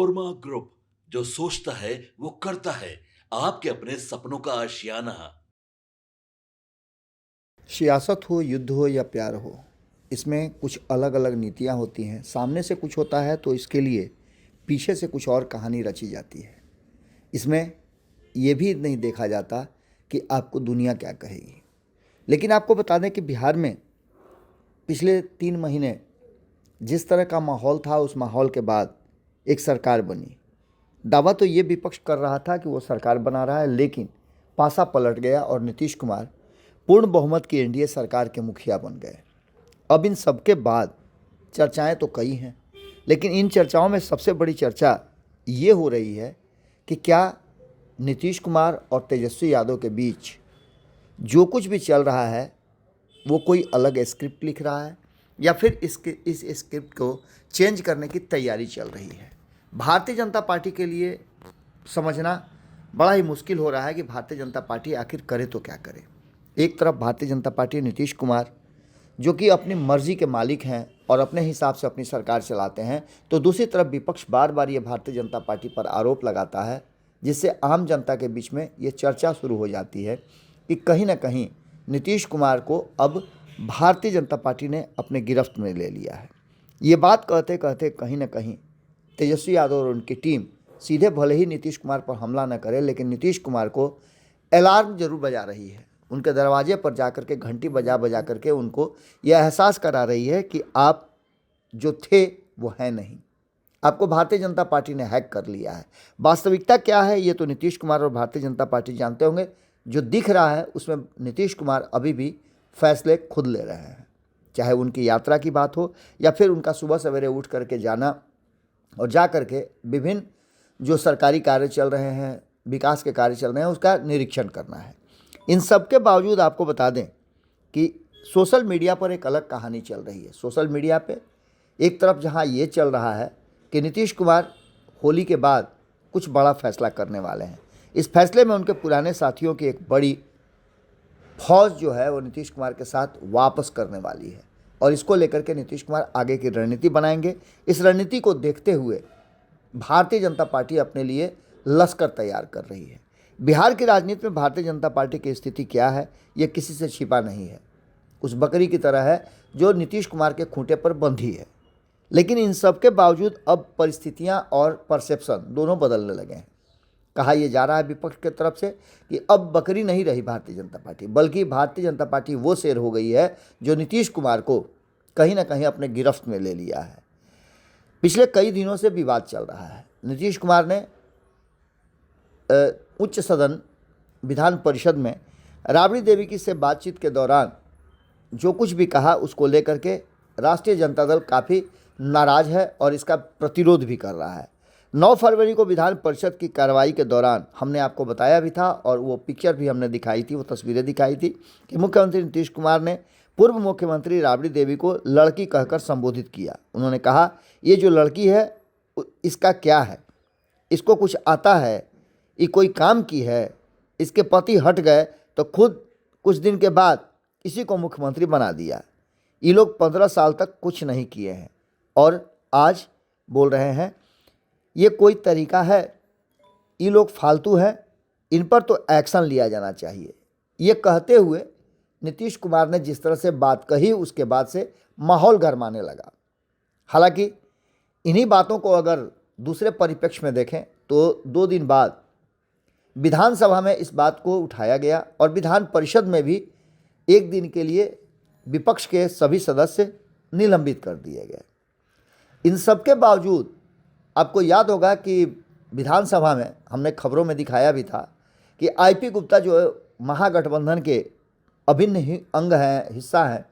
नोरमा group, जो सोचता है वो करता है। आपके अपने सपनों का आशियाना। सियासत हो, युद्ध हो या प्यार हो, इसमें कुछ अलग अलग नीतियाँ होती हैं। सामने से कुछ होता है तो इसके लिए पीछे से कुछ और कहानी रची जाती है। इसमें ये भी नहीं देखा जाता कि आपको दुनिया क्या कहेगी। लेकिन आपको बता दें कि बिहार में पिछले 3 महीने जिस तरह का माहौल था, उस माहौल के बाद एक सरकार बनी। दावा तो ये विपक्ष कर रहा था कि वो सरकार बना रहा है, लेकिन पासा पलट गया और नीतीश कुमार पूर्ण बहुमत की एनडीए सरकार के मुखिया बन गए। अब इन सब के बाद चर्चाएं तो कई हैं, लेकिन इन चर्चाओं में सबसे बड़ी चर्चा ये हो रही है कि क्या नीतीश कुमार और तेजस्वी यादव के बीच जो कुछ भी चल रहा है वो कोई अलग स्क्रिप्ट लिख रहा है या फिर इस स्क्रिप्ट को चेंज करने की तैयारी चल रही है। भारतीय जनता पार्टी के लिए समझना बड़ा ही मुश्किल हो रहा है कि भारतीय जनता पार्टी आखिर करे तो क्या करे। एक तरफ भारतीय जनता पार्टी नीतीश कुमार जो कि अपनी मर्जी के मालिक हैं और अपने हिसाब से अपनी सरकार चलाते हैं, तो दूसरी तरफ विपक्ष बार बार ये भारतीय जनता पार्टी पर आरोप लगाता है, जिससे आम जनता के बीच में ये चर्चा शुरू हो जाती है कि कहीं ना कहीं नीतीश कुमार को अब भारतीय जनता पार्टी ने अपने गिरफ्त में ले लिया है। ये बात कहते कहते कहीं ना कहीं तेजस्वी यादव और उनकी टीम सीधे भले ही नीतीश कुमार पर हमला न करे, लेकिन नीतीश कुमार को अलार्म जरूर बजा रही है। उनके दरवाजे पर जाकर के घंटी बजा बजा करके उनको यह एहसास करा रही है कि आप जो थे वो हैं नहीं, आपको भारतीय जनता पार्टी ने हैक कर लिया है। वास्तविकता क्या है ये तो नीतीश कुमार और भारतीय जनता पार्टी जानते होंगे। जो दिख रहा है उसमें नीतीश कुमार अभी भी फैसले खुद ले रहे हैं, चाहे उनकी यात्रा की बात हो या फिर उनका सुबह सवेरे उठ करके जाना और जा करके विभिन्न जो सरकारी कार्य चल रहे हैं, विकास के कार्य चल रहे हैं, उसका निरीक्षण करना है। इन सब के बावजूद आपको बता दें कि सोशल मीडिया पर एक अलग कहानी चल रही है। सोशल मीडिया पे एक तरफ जहां ये चल रहा है कि नीतीश कुमार होली के बाद कुछ बड़ा फैसला करने वाले हैं। इस फैसले में उनके पुराने साथियों की एक बड़ी फौज जो है वो नीतीश कुमार के साथ वापस करने वाली है और इसको लेकर के नीतीश कुमार आगे की रणनीति बनाएंगे। इस रणनीति को देखते हुए भारतीय जनता पार्टी अपने लिए लश्कर तैयार कर रही है। बिहार की राजनीति में भारतीय जनता पार्टी की स्थिति क्या है ये किसी से छिपा नहीं है। उस बकरी की तरह है जो नीतीश कुमार के खूंटे पर बंधी है। लेकिन इन सब के बावजूद अब परिस्थितियां और परसेप्शन दोनों बदलने लगे हैं। कहा यह जा रहा है विपक्ष की तरफ से कि अब बकरी नहीं रही भारतीय जनता पार्टी, बल्कि भारतीय जनता पार्टी वो शेर हो गई है जो नीतीश कुमार को कहीं ना कहीं अपने गिरफ्त में ले लिया है। पिछले कई दिनों से विवाद चल रहा है। नीतीश कुमार ने उच्च सदन विधान परिषद में राबड़ी देवी की से बातचीत के दौरान जो कुछ भी कहा उसको लेकर के राष्ट्रीय जनता दल काफ़ी नाराज है और इसका प्रतिरोध भी कर रहा है। 9 फरवरी को विधान परिषद की कार्रवाई के दौरान हमने आपको बताया भी था और वो पिक्चर भी हमने दिखाई थी, वो तस्वीरें दिखाई थी कि मुख्यमंत्री नीतीश कुमार ने पूर्व मुख्यमंत्री राबड़ी देवी को लड़की कहकर संबोधित किया। उन्होंने कहा ये जो लड़की है इसका क्या है, इसको कुछ आता है, ये कोई काम की है, इसके पति हट गए तो खुद कुछ दिन के बाद इसी को मुख्यमंत्री बना दिया। ये लोग 15 साल तक कुछ नहीं किए हैं और आज बोल रहे हैं ये कोई तरीका है, ये लोग फालतू हैं, इन पर तो एक्शन लिया जाना चाहिए। ये कहते हुए नीतीश कुमार ने जिस तरह से बात कही उसके बाद से माहौल गरमाने लगा। हालांकि इन्हीं बातों को अगर दूसरे परिप्रेक्ष्य में देखें तो 2 दिन बाद विधानसभा में इस बात को उठाया गया और विधान परिषद में भी 1 दिन के लिए विपक्ष के सभी सदस्य निलंबित कर दिए गए। इन सब के बावजूद आपको याद होगा कि विधानसभा में हमने खबरों में दिखाया भी था कि आईपी गुप्ता जो महागठबंधन के अभिन्न ही अंग हैं, हिस्सा हैं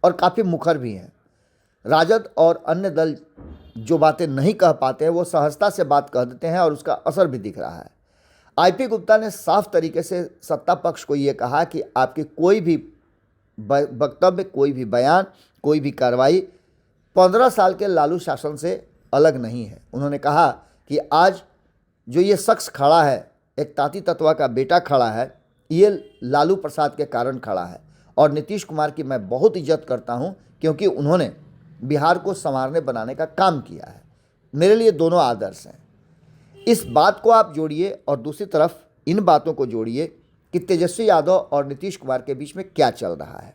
और काफ़ी मुखर भी हैं। राजद और अन्य दल जो बातें नहीं कह पाते हैं वो सहजता से बात कह देते हैं और उसका असर भी दिख रहा है। आईपी गुप्ता ने साफ तरीके से सत्ता पक्ष को ये कहा कि आपकी कोई भी वक्तव्य, कोई भी बयान, कोई भी कार्रवाई 15 साल के लालू शासन से अलग नहीं है। उन्होंने कहा कि आज जो ये शख्स खड़ा है, एक ताती तत्वा का बेटा खड़ा है, ये लालू प्रसाद के कारण खड़ा है और नीतीश कुमार की मैं बहुत इज्जत करता हूँ क्योंकि उन्होंने बिहार को संवारने बनाने का काम किया है। मेरे लिए दोनों आदर्श हैं। इस बात को आप जोड़िए और दूसरी तरफ इन बातों को जोड़िए कि तेजस्वी यादव और नीतीश कुमार के बीच में क्या चल रहा है।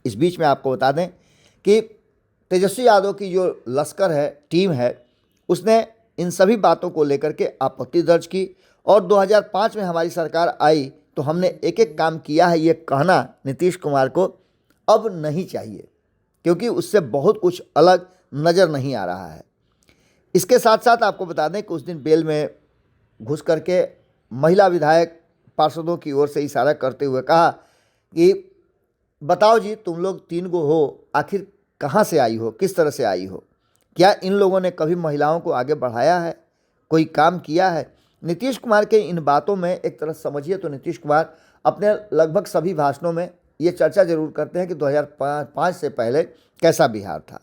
इस बीच में आपको बता दें कि तेजस्वी यादव की जो लश्कर है, टीम है, उसने इन सभी बातों को लेकर के आपत्ति दर्ज की और 2005 में हमारी सरकार आई तो हमने एक एक काम किया है, ये कहना नीतीश कुमार को अब नहीं चाहिए, क्योंकि उससे बहुत कुछ अलग नज़र नहीं आ रहा है। इसके साथ साथ आपको बता दें कि उस दिन बेल में घुस करके महिला विधायक पार्षदों की ओर से इशारा करते हुए कहा कि बताओ जी, तुम लोग 3 गो हो, आखिर कहाँ से आई हो, किस तरह से आई हो, क्या इन लोगों ने कभी महिलाओं को आगे बढ़ाया है, कोई काम किया है। नीतीश कुमार के इन बातों में एक तरह समझिए तो नीतीश कुमार अपने लगभग सभी भाषणों में ये चर्चा जरूर करते हैं कि 2005 से पहले कैसा बिहार था।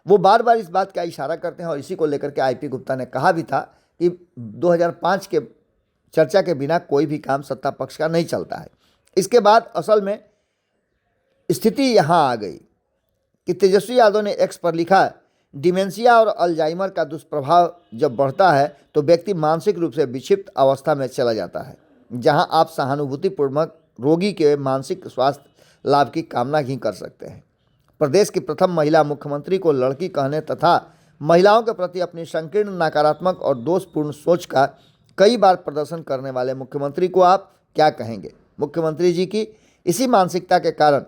वो बार बार इस बात का इशारा करते हैं और इसी को लेकर के आईपी गुप्ता ने कहा भी था कि 2005 के चर्चा के बिना कोई भी काम सत्ता पक्ष का नहीं चलता है। इसके बाद असल में स्थिति यहाँ आ गई कि तेजस्वी यादव ने एक्स पर लिखा, डिमेंशिया और अल्जाइमर का दुष्प्रभाव जब बढ़ता है तो व्यक्ति मानसिक रूप से विक्षिप्त अवस्था में चला जाता है, जहां आप सहानुभूतिपूर्वक रोगी के मानसिक स्वास्थ्य लाभ की कामना ही कर सकते हैं। प्रदेश की प्रथम महिला मुख्यमंत्री को लड़की कहने तथा महिलाओं के प्रति अपनी संकीर्ण, नकारात्मक और दोषपूर्ण सोच का कई बार प्रदर्शन करने वाले मुख्यमंत्री को आप क्या कहेंगे। मुख्यमंत्री जी की इसी मानसिकता के कारण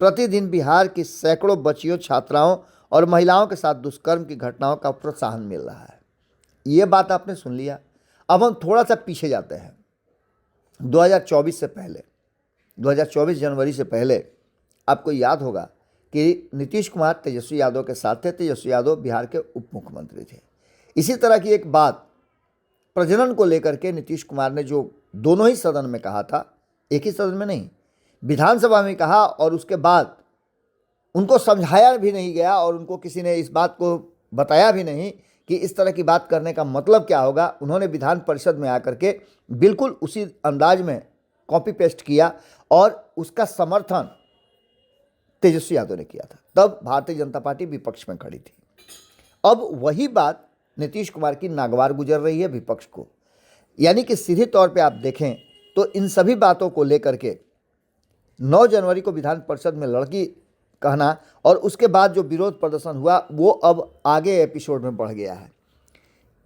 प्रतिदिन बिहार की सैकड़ों बच्चियों, छात्राओं और महिलाओं के साथ दुष्कर्म की घटनाओं का प्रोत्साहन मिल रहा है। ये बात आपने सुन लिया। अब हम थोड़ा सा पीछे जाते हैं 2024 से पहले। 2024 जनवरी से पहले आपको याद होगा कि नीतीश कुमार तेजस्वी यादव के साथ थे। तेजस्वी यादव बिहार के उप मुख्यमंत्री थे। इसी तरह की एक बात प्रजनन को लेकर के नीतीश कुमार ने जो दोनों ही सदन में कहा था, एक ही सदन में नहीं, विधानसभा में कहा, और उसके बाद उनको समझाया भी नहीं गया और उनको किसी ने इस बात को बताया भी नहीं कि इस तरह की बात करने का मतलब क्या होगा। उन्होंने विधान परिषद में आकर के बिल्कुल उसी अंदाज में कॉपी पेस्ट किया और उसका समर्थन तेजस्वी यादव ने किया था। तब भारतीय जनता पार्टी विपक्ष में खड़ी थी। अब वही बात नीतीश कुमार की नागवार गुजर रही है विपक्ष को। यानी कि सीधे तौर पे आप देखें तो इन सभी बातों को लेकर के 9 जनवरी को विधान परिषद में लड़की कहना और उसके बाद जो विरोध प्रदर्शन हुआ वो अब आगे एपिसोड में बढ़ गया है।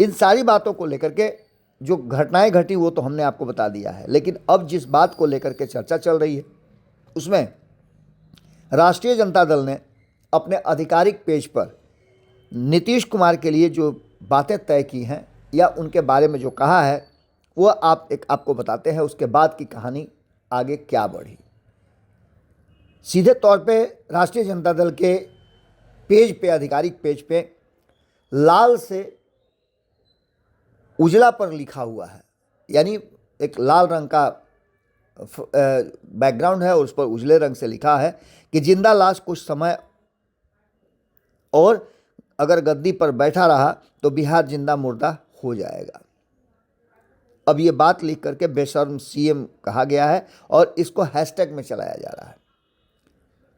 इन सारी बातों को लेकर के जो घटनाएं घटी वो तो हमने आपको बता दिया है, लेकिन अब जिस बात को लेकर के चर्चा चल रही है उसमें राष्ट्रीय जनता दल ने अपने आधिकारिक पेज पर नीतीश कुमार के लिए जो बातें तय की हैं या उनके बारे में जो कहा है वो आपको बताते हैं, उसके बाद की कहानी आगे क्या बढ़ी। सीधे तौर पे राष्ट्रीय जनता दल के पेज पे, आधिकारिक पेज पे लाल से उजला पर लिखा हुआ है, यानी एक लाल रंग का बैकग्राउंड है और उस पर उजले रंग से लिखा है कि जिंदा लाश कुछ समय और अगर गद्दी पर बैठा रहा तो बिहार जिंदा मुर्दा हो जाएगा। अब ये बात लिख करके बेशर्म सीएम कहा गया है और इसको हैशटैग में चलाया जा रहा है।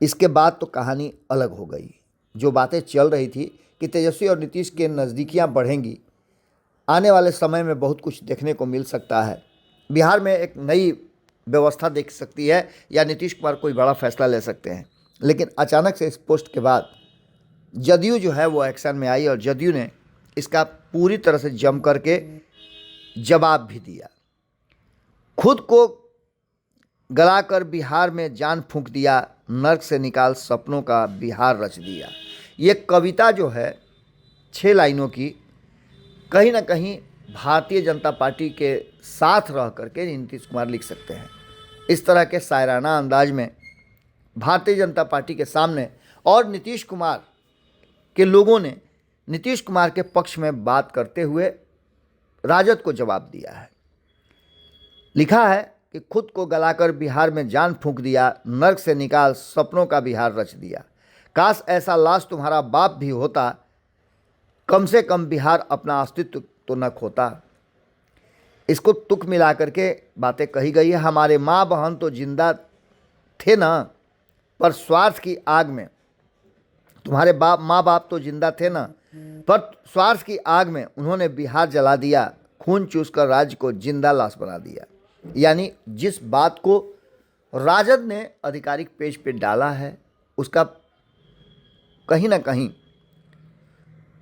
इसके बाद तो कहानी अलग हो गई। जो बातें चल रही थी कि तेजस्वी और नीतीश के नज़दीकियाँ बढ़ेंगी, आने वाले समय में बहुत कुछ देखने को मिल सकता है, बिहार में एक नई व्यवस्था देख सकती है या नीतीश कुमार कोई बड़ा फैसला ले सकते हैं। लेकिन अचानक से इस पोस्ट के बाद जदयू जो है वो एक्शन में आई और जदयू ने इसका पूरी तरह से जम करके जवाब भी दिया। खुद को गलाकर बिहार में जान फूंक दिया, नर्क से निकाल सपनों का बिहार रच दिया। ये कविता जो है 6 लाइनों की, कहीं ना कहीं भारतीय जनता पार्टी के साथ रह करके नीतीश कुमार लिख सकते हैं। इस तरह के शायराना अंदाज में भारतीय जनता पार्टी के सामने और नीतीश कुमार के लोगों ने नीतीश कुमार के पक्ष में बात करते हुए राजद को जवाब दिया है। लिखा है कि खुद को गलाकर बिहार में जान फूंक दिया, नर्क से निकाल सपनों का बिहार रच दिया। काश ऐसा लाश तुम्हारा बाप भी होता, कम से कम बिहार अपना अस्तित्व तो न खोता। इसको तुक मिला करके बातें कही गई है। हमारे माँ बहन तो जिंदा थे ना, पर स्वार्थ की आग में, तुम्हारे माँ बाप तो जिंदा थे ना, पर स्वार्थ की आग में उन्होंने बिहार जला दिया। खून चूसकर राज्य को जिंदा लाश बना दिया। यानी जिस बात को राजद ने आधिकारिक पेज पे डाला है उसका कहीं ना कहीं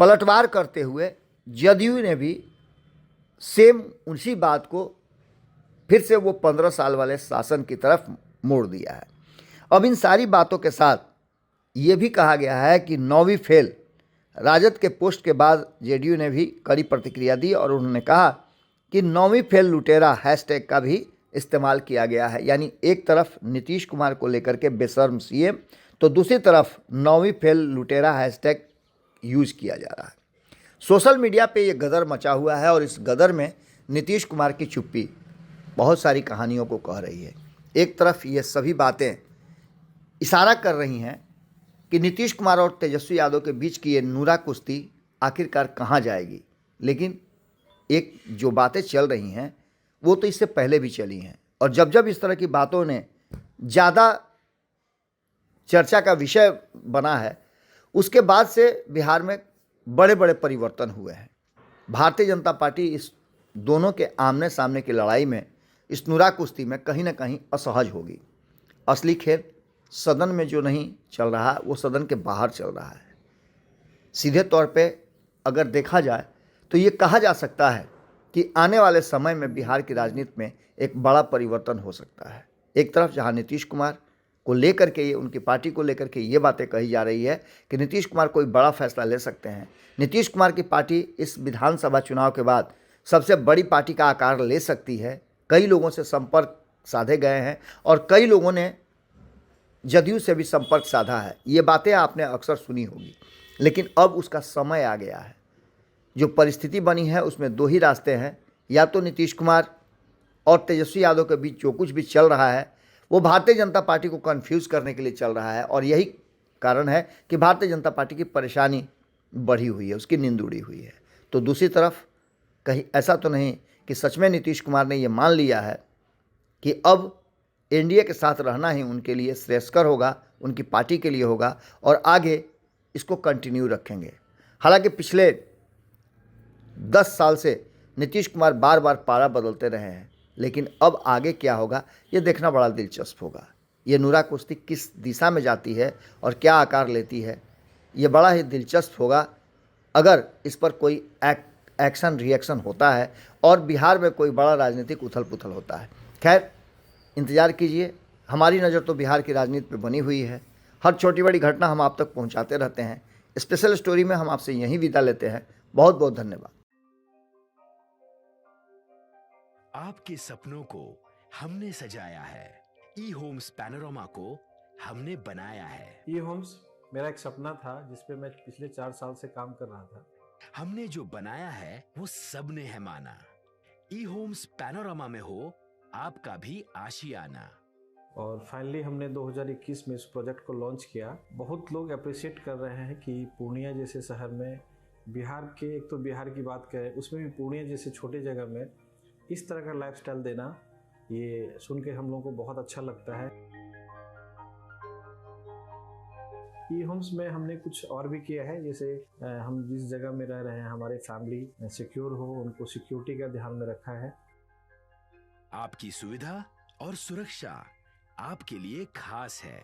पलटवार करते हुए जदयू ने भी सेम उसी बात को फिर से वो 15 साल वाले शासन की तरफ मोड़ दिया है। अब इन सारी बातों के साथ ये भी कहा गया है कि 9वीं फेल राजद के पोस्ट के बाद जेडीयू ने भी कड़ी प्रतिक्रिया दी और उन्होंने कहा कि 9वीं फेल लुटेरा हैशटैग का भी इस्तेमाल किया गया है। यानी एक तरफ नीतीश कुमार को लेकर के बेशर्म सीएम, तो दूसरी तरफ 9वीं फेल लुटेरा हैशटैग यूज किया जा रहा है। सोशल मीडिया पे ये गदर मचा हुआ है और इस गदर में नीतीश कुमार की चुप्पी बहुत सारी कहानियों को कह रही है। एक तरफ ये सभी बातें इशारा कर रही हैं कि नीतीश कुमार और तेजस्वी यादव के बीच की ये नूरा कुश्ती आखिरकार कहाँ जाएगी, लेकिन एक जो बातें चल रही हैं वो तो इससे पहले भी चली हैं और जब जब इस तरह की बातों ने ज़्यादा चर्चा का विषय बना है उसके बाद से बिहार में बड़े बड़े परिवर्तन हुए हैं। भारतीय जनता पार्टी इस दोनों के आमने सामने की लड़ाई में, इस नूरा कुश्ती में कहीं ना कहीं असहज होगी। असली खेल सदन में जो नहीं चल रहा वो सदन के बाहर चल रहा है। सीधे तौर पे अगर देखा जाए तो ये कहा जा सकता है कि आने वाले समय में बिहार की राजनीति में एक बड़ा परिवर्तन हो सकता है। एक तरफ जहां नीतीश कुमार को लेकर के ये उनकी पार्टी को लेकर के ये बातें कही जा रही है कि नीतीश कुमार कोई बड़ा फैसला ले सकते हैं। नीतीश कुमार की पार्टी इस विधानसभा चुनाव के बाद सबसे बड़ी पार्टी का आकार ले सकती है। कई लोगों से संपर्क साधे गए हैं और कई लोगों ने जदयू से भी संपर्क साधा है। ये बातें आपने अक्सर सुनी होगी, लेकिन अब उसका समय आ गया है। जो परिस्थिति बनी है उसमें दो ही रास्ते हैं, या तो नीतीश कुमार और तेजस्वी यादव के बीच जो कुछ भी चल रहा है वो भारतीय जनता पार्टी को कन्फ्यूज़ करने के लिए चल रहा है और यही कारण है कि भारतीय जनता पार्टी की परेशानी बढ़ी हुई है, उसकी नींद उड़ी हुई है। तो दूसरी तरफ कहीं ऐसा तो नहीं कि सच में नीतीश कुमार ने ये मान लिया है कि अब एनडीए के साथ रहना ही उनके लिए श्रेयस्कर होगा, उनकी पार्टी के लिए होगा और आगे इसको कंटिन्यू रखेंगे। हालांकि पिछले 10 साल से नीतीश कुमार बार बार पारा बदलते रहे हैं, लेकिन अब आगे क्या होगा ये देखना बड़ा दिलचस्प होगा। ये नूरा कुश्ती किस दिशा में जाती है और क्या आकार लेती है ये बड़ा ही दिलचस्प होगा अगर इस पर कोई एक्शन रिएक्शन होता है और बिहार में कोई बड़ा राजनीतिक उथल पुथल होता है। खैर इंतज़ार कीजिए, हमारी नज़र तो बिहार की राजनीति पे बनी हुई है। हर छोटी बड़ी घटना हम आप तक पहुंचाते रहते हैं। स्पेशल स्टोरी में हम आपसे यहीं विदा लेते हैं। बहुत बहुत धन्यवाद। आपके सपनों को हमने सजाया है, ई होम्स पैनोरामा को हमने बनाया है। ई होम्स मेरा एक सपना था जिस पे मैं पिछले 4 साल से काम कर रहा था। हमने जो बनाया है वो सबने है माना। ई होम्स पैनोरामा में हो आपका भी आशियाना। और फाइनली हमने 2021 में इस प्रोजेक्ट को लॉन्च किया। बहुत लोग अप्रिशिएट कर रहे हैं कि पूर्णिया जैसे शहर में, बिहार के, एक तो बिहार की बात करें उसमें भी पूर्णिया जैसे छोटे जगह में इस तरह का लाइफस्टाइल देना, ये सुन के हम लोगों को बहुत अच्छा लगता है। ई होम्स में हमने कुछ और भी किया है, जैसे हम जिस जगह में रह रहे हैं हमारे फैमिली सिक्योर हो, उनको सिक्योरिटी का ध्यान में रखा है। आपकी सुविधा और सुरक्षा आपके लिए खास है,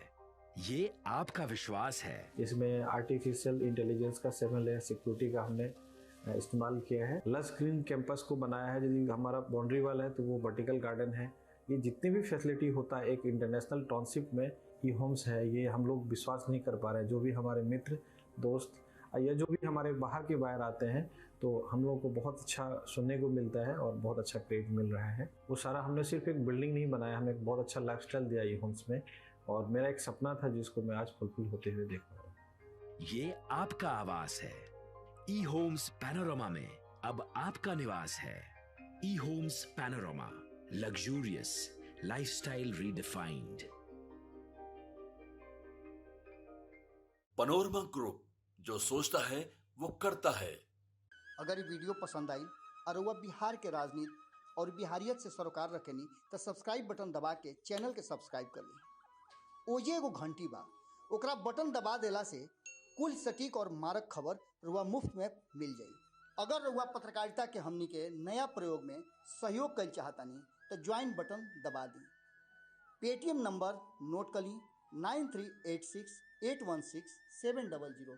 ये आपका विश्वास है। इसमें आर्टिफिशियल इंटेलिजेंस का 7 लेयर सिक्योरिटी का हमने इस्तेमाल किया है। लस ग्रीन कैंपस को बनाया है। यदि हमारा बाउंड्री वाल है तो वो वर्टिकल गार्डन है। ये जितनी भी फैसिलिटी होता है एक इंटरनेशनल टाउनशिप में ई होम्स है, ये हम लोग विश्वास नहीं कर पा रहे हैं। जो भी हमारे मित्र दोस्त या जो भी हमारे बाहर के बाहर आते हैं तो हम लोगों को बहुत अच्छा सुनने को मिलता है और बहुत अच्छा क्रेडिट मिल रहा है। वो सारा हमने सिर्फ एक बिल्डिंग नहीं बनाया, हमें एक बहुत अच्छा लाइफस्टाइल दिया ई होम्स में, और मेरा एक सपना था जिसको मैं आज फुलफिल होते हुए देख रहा हूँ। ये आपका आवास है। ई होम्स पैनोरामा में अब आपका निवास है। E Homes Panorama, luxurious lifestyle redefined. Panorama group, जो सोचता है वो करता है। अगर ये वीडियो पसंद आई और वह बिहार के राजनीति और बिहारियत से सरोकार रखेनी तो सब्सक्राइब बटन दबा के चैनल के सब्सक्राइब कर ली। ओजे एगो घंटी बा, ओकरा बटन दबा देला से कुल सटीक और मारक खबर रुआ मुफ्त में मिल जाई। अगर रउआ पत्रकारिता के हमनी के नया प्रयोग में सहयोग कर चाहतानी तो ज्वाइन बटन दबा दी। पेटीएम नंबर नोट कर ली 9386816700।